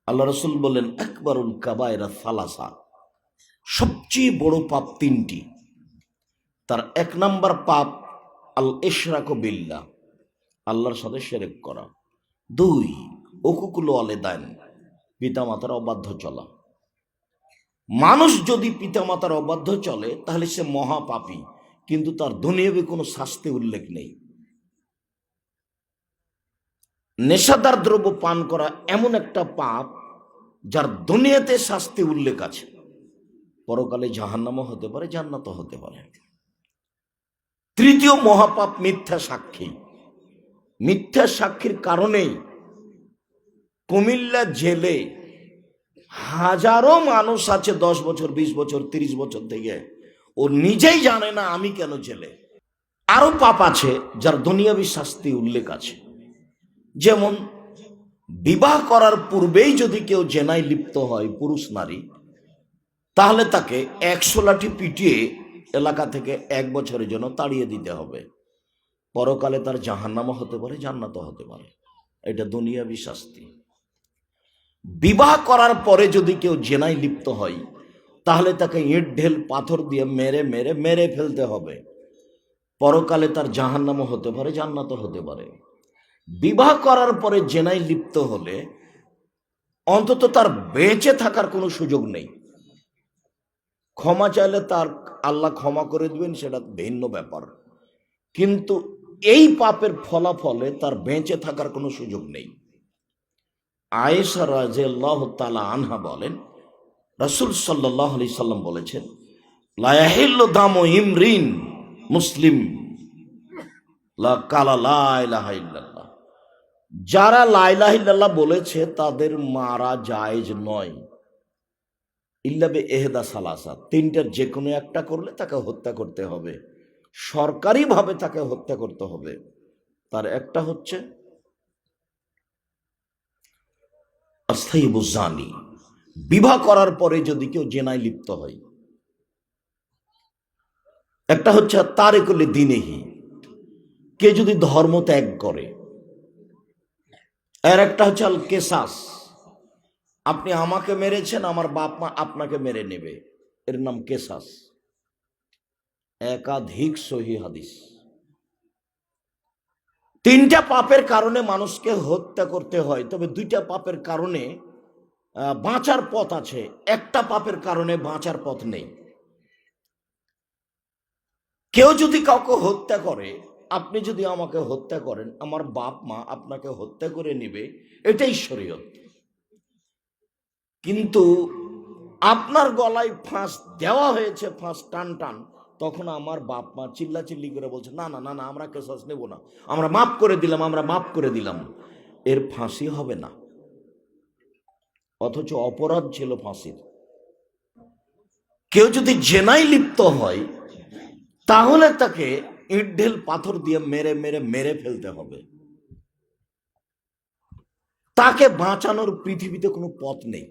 আল্লাহ রসুল বলেন আকবরুল কাবায়রা সালাসা, সবচেয়ে বড় পাপ তিনটি। তার এক নাম্বার পাপ আল ইশরাকু বিল্লাহ, আল্লাহর সাথে শিরক করা। দুই, উকুকুল ওয়ালিদাইন, পিতামাতার অবাধ্য চলা। মানুষ যদি পিতামাতার অবাধ্য চলে তাহলে সে মহাপাপী, কিন্তু তার দুনিয়াবি কোনো শাস্তি উল্লেখ নেই। নেশাদার দ্রব্য পান করা এমন একটা পাপ যার দুনিয়াতে শাস্তি উল্লেখ আছে, পরকালে জাহান্নামও হতে পারে, জান্নাতও হতে পারে। তৃতীয় মহাপাপ মিথ্যা সাক্ষী। মিথ্যা সাক্ষীর কারণেই কুমিল্লা জেলে হাজারো মানুষ আছে 10 বছর, 20 বছর, 30 বছর থেকে, ও নিজেই জানে না আমি কেন জেলে। আরো পাপ আছে যার দুনিয়াবি শাস্তি উল্লেখ আছে, যেমন বিবাহ করার পূর্বেই যদি কেউ জেনায় লিপ্ত হয়, পুরুষ নারী, তাহলে তাকে 100 লাঠি পিটিয়ে এলাকা থেকে 1 বছরের জন্য তাড়িয়ে দিতে হবে। পরকালে তার জাহান্নামও হতে পারে, জান্নাতও হতে পারে। এটা দুনিয়াবি শাস্তি। বিবাহ করার পরে যদি কেউ জেনায় লিপ্ত হয় তাহলে তাকে ইট ঢেল পাথর দিয়ে মেরে মেরে মেরে ফেলতে হবে। পরকালে তার জাহান্নামও হতে পারে, জান্নাতও হতে পারে। বিবাহ করার পরে জেনায় লিপ্ত হলে অন্তত তার বেঁচে থাকার কোনো সুযোগ নেই। ক্ষমা চাইলে তার আল্লাহ ক্ষমা করে দিবেন, সেটা ভিন্ন ব্যাপার, কিন্তু এই পাপের ফলাফলে তার বেঁচে থাকার কোনো সুযোগ নেই। আয়েশা রাদিয়াল্লাহু তাআলা আনহা বলেন, রাসূল সাল্লাল্লাহু আলাইহি সাল্লাম বলেছেন, লা ইয়াহিল্লু দামু ইমরিন মুসলিম লা কালা লা ইলাহা ইল্লাল্লাহ। যারা লা ইলাহা ইল্লাল্লাহ বলেছে তাদের মারা জায়েজ নয়, ইল্লা বে ইহদা সালাসা, তিনটার যে কোনো একটা করলে তাকে হত্যা করতে হবে, সরকারিভাবে তাকে হত্যা করতে হবে। তার একটা হচ্ছে আস্তাইবুজ জানি, বিবাহ করার পরে যদি কেউ জেনায় লিপ্ত হয়। একটা হচ্ছে তারিকুল দ্বীনিহি, কে যদি ধর্ম ত্যাগ করে। আর একটা হচ্ছে আল কেসাস, আপনি আমাকে মেরেছেন, আমার বাপ মা আপনাকে মেরে নেবে, এর নাম কেসাস। একাধিক সহিহ হাদিস। তিনটা পাপের কারণে মানুষকে হত্যা করতে হয়, তবে দুইটা পাপের কারণে বাঁচার পথ আছে, একটা পাপের কারণে বাঁচার পথ নেই। কেউ যদি কাউকে হত্যা করে, আপনি যদি আমাকে হত্যা করেন, আমার বাপ মা আপনাকে হত্যা করে নেবে, এটাই শরীয়ত। কিন্তু আপনার গলায় ফাঁস দেওয়া হয়েছে, ফাঁস টান টান, তখন আমার বাপ মা চিল্লাচিল্লি করে বলছে, না না না না, আমরা কেসাস নেব না, আমরা মাফ করে দিলাম, আমরা মাফ করে দিলাম, এর ফাঁসি হবে না, অথচ অপরাধ ছিল ফাঁসির। কেউ যদি জেনায় লিপ্ত হয় তাহলে তাকে ইট ঢেল পাথর দিয়ে মেরে মেরে মেরে ফেলতে হবে। তাকে বাঁচানোর পৃথিবীতে কোনো পথ নেই।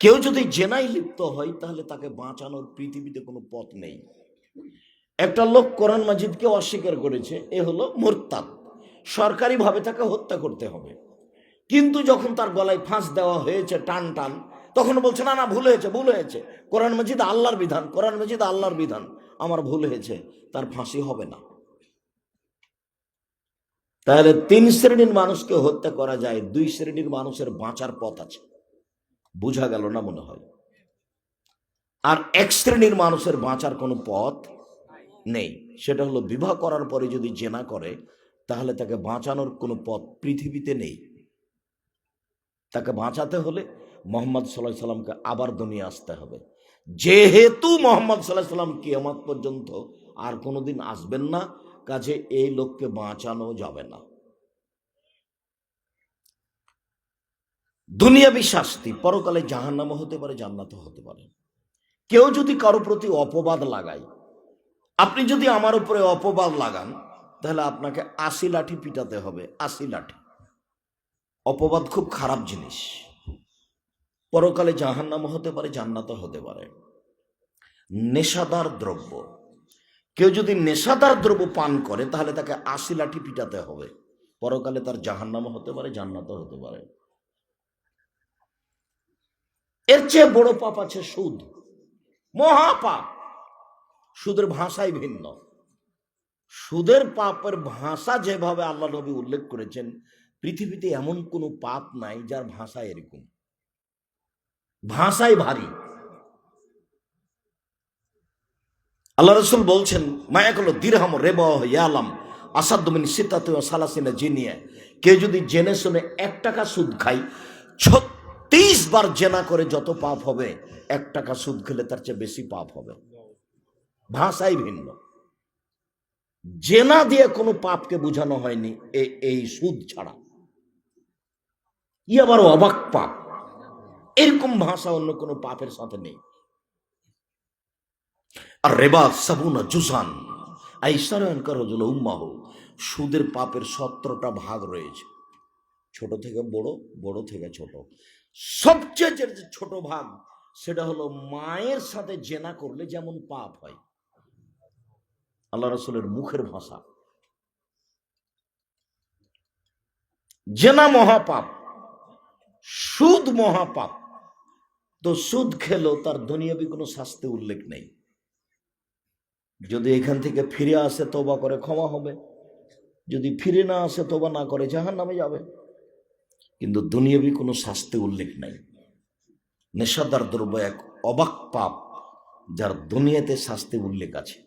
কেউ যদি জেনায় লিপ্ত হয় তাহলে তাকে বাঁচানোর পৃথিবীতে কোনো পথ নেই। একটা লোক কোরআন মাজিদকে অস্বীকার করেছে, এ হলো মুরতাদ, সরকারিভাবে তাকে হত্যা করতে হবে। কিন্তু যখন তার গলায় ফাঁস দেওয়া হয়েছে টান টান, তখন বলছে না না, ভুল হয়েছে, ভুল হয়েছে, কোরআন মাজিদ আল্লাহর বিধান, কোরআন মাজিদ আল্লাহর বিধান, আমার ভুল হয়েছে, তার ফাঁসি হবে না। তাহলে 3 শ্রেণীর মানুষকে হত্যা করা যায়, 2 শ্রেণীর মানুষের বাঁচার পথ আছে। বোঝা গেল না মনে হয়? আর 1 শ্রেণীর মানুষের বাঁচার কোনো পথ নেই, সেটা হলো বিবাহ করার পরে যদি জেনা করে তাহলে তাকে বাঁচানোর কোনো পথ পৃথিবীতে নেই। তাকে বাঁচাতে হলে মুহাম্মদ সাল্লাল্লাহু আলাইহি সাল্লামকে আবার দুনিয়া আসতে হবে। যেহেতু মুহাম্মদ সাল্লাল্লাহু আলাইহি সাল্লাম কিয়ামত পর্যন্ত আর কোনোদিন আসবেন না, কাজে এই লোককে বাঁচানো যাবে না। দুনিয়াবি শাস্তি, পরকালে জাহান্নামও হতে পারে, জান্নাতও হতে পারে। কেউ যদি কারো প্রতি অপবাদ লাগায়, আপনি যদি আমার উপরে অপবাদ লাগান তাহলে আপনাকে 80 লাঠি পিটাতে হবে, 80 লাঠি। অপবাদ খুব খারাপ জিনিস, পরকালে জাহান্নামও হতে পারে, জান্নাতও হতে পারে। নেশাদার দ্রব্য, কেউ যদি নেশাদার দ্রব্য পান করে তাহলে তাকে 80 লাঠি পিটাতে হবে, পরকালে তার জাহান্নামও হতে পারে, জান্নাতও হতে পারে। এর চেয়ে বড় পাপ আছে সুদ, মহাপাপ। সুদের ভাষাই ভিন্ন। সুদের পাপের ভাষা যেভাবে আল্লাহ নবী উল্লেখ করেছেন, পৃথিবীতে এমন কোনো পাপ নাই যার ভাষা এরকম, ভাষাই ভারী। আল্লাহ রসুল বলছেন, মায়াকুল দিরহাম রেবা ইয়ালাম আসাদমিন সিতাতে সালাসিনা জিনিয়া, কেউ যদি জেনে শুনে 1 টাকা সুদ খায়, 36 বার জেনা করে যত পাপ হবে, 1 টাকা সুদ খেলে তার চেয়ে বেশি পাপ হবে। ভাষাই ভিন্ন। জেনা দিয়ে কোনো পাপকে বোঝানো হয়নি এই সুদ ছাড়া। আবার অবাক পাপ, এরকম ভাষা অন্য কোনো পাপের সাথে নেই। আর রেবা সাবুনা জুসান আইসারায়ন করজল উম্মাহ, সুদের পাপের 17টা ভাগ রয়েছে, ছোট থেকে বড়, বড় থেকে ছোট। সবচেয়ে যে ছোট ভাগ সেটা হলো মায়ের সাথে জেনা করলে যেমন পাপ হয়, আল্লাহ রাসূলের মুখের ভাষা। জেনা মহাপাপ, সুদ মহাপাপ। তো সুদ খেলো, তার দুনিয়াবি কোনো শাস্তি উল্লেখ নেই। যদি এখান থেকে ফিরে আসে তওবা করে ক্ষমা হবে, যদি ফিরে না আসে তওবা না করে জাহান্নামে যাবে। কিন্তু দুনিয়াবি কোনো শাস্তি উল্লেখ নাই। নেশাদার দ্রব্য এক অবাক পাপ, যার দুনিয়াতে শাস্তি উল্লেখ আছে।